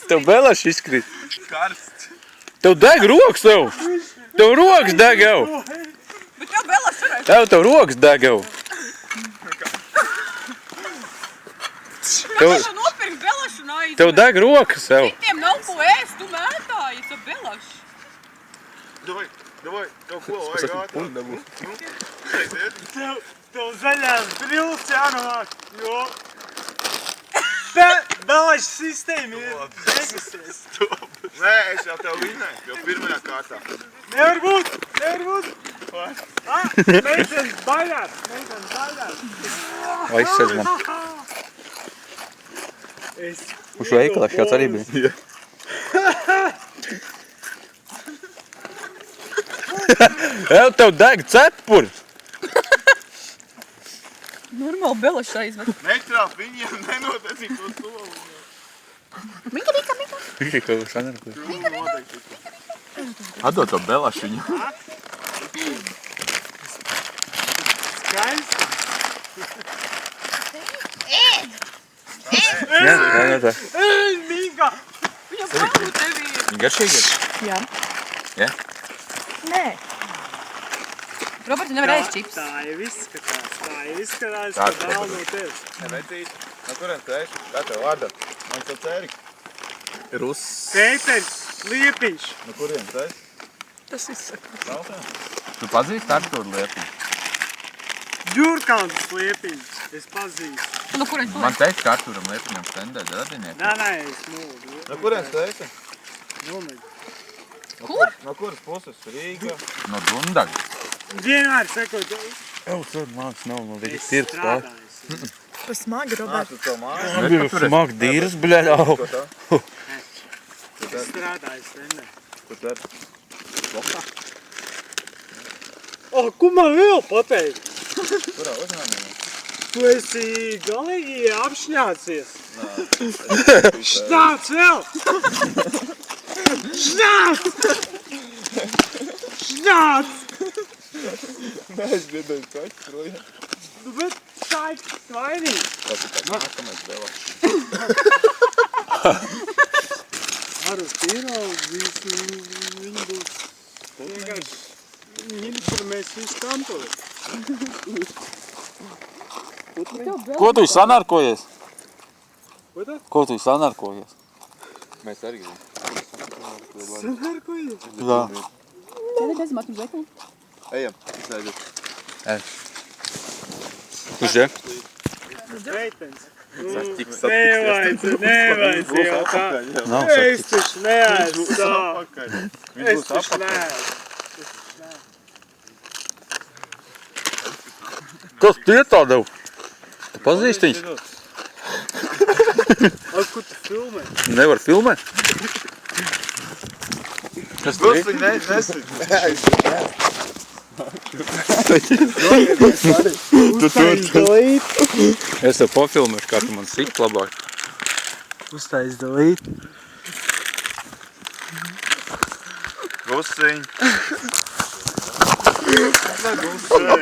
Tev belašs izkrīt. Karsts. Tev deg rokas tev. Tev rokas deg jau. Bet tev belašs varēja. Tev rokas deg jau. Tev nopirkt belašu un aiziet. Tev deg rokas jau. Citiem nav ko ēst, tu mētāji, tev belašs. Davai, kaut ko vajag ātrāk. Tev zaļās brilles jānovāk, jo belašu sistēma ir beigusies. Nē, es jau tev vinēju, jau pirmajā kārtā. Nevar būt! Meitenes baļās! Aizsedz man. Uz veikalā šāds arī bija. Jau tev deg cepuri. Normāli belašs aizved. Netrāp viņiem, nenotecīt to stolu. Mika. Viņš to sanarkoja. Atdod to belašu viņu. Skaisti! Jā. Mīga! Viņa palu tevi ir. Garšīgi ir? Jā. Jā? Nē. Roberts, nevar ēst čips. Tā ir izskatās, Tā ka dāl no tevis. Nevecīt, no kurien tu esi? Kā tev vārda? Man tev cēri. Rus. Pēters, Liepiņš. No kurien tu esi? Tas izsaka. Tautā? Tu pazīsti Arturu Liepiņu? Ģurkāns Liepiņš, es pazīstu. No kurien tu Man teikt, ka Arturam Liepiņam stendēt radinieki. Nē, es mūdu. No kurien tu esi? Kur? No kuras puses? Rīga? No Dundaga. Vienmēr sekot, Jau, tur māks nav, man bija es tirps pār. strādāju. Pa smagi, Robert. Tu to māji? Man bija smāk dīras, bļaļ, au. Ko tā? Es strādāju stendē. Ko tu esi? Lokā? Ko man vēl pateikt? Kurā uzņēmumā? Tu esi galīgi apšņācies. Šņāc vēl! Šņāc! Šņāc! Nē, es dzirdēju kaķi projām. Bet tā ir svainīgi. Tas ir tāds nākamais vēlāk. Ar uz tīro visu viņi būs vienkārši informēs visu kantori. Ko tu sanarkojies? Ko tā? Ko tu sanarkojies? Mēs arī gribam. Sanārkojies? Jā. Tad ir bezmāt uz veikalu. Ejam, izlaidiet. Uz je? Reitens. Nevajadz jau tā. Nav Es satikts. taču neēstu tā. apakaļ. Es taču neēstu. Kas tie tā dev? Tu pazīsti viņus? Ar ko tu filmē? Nevar filmēt? Kas tu Jūs viņu nesit. Uztais dalīt. Es tev pofilmēšu, kā tu man sit labāk. Uztais dalīt. Gusiņ. Gusiņ.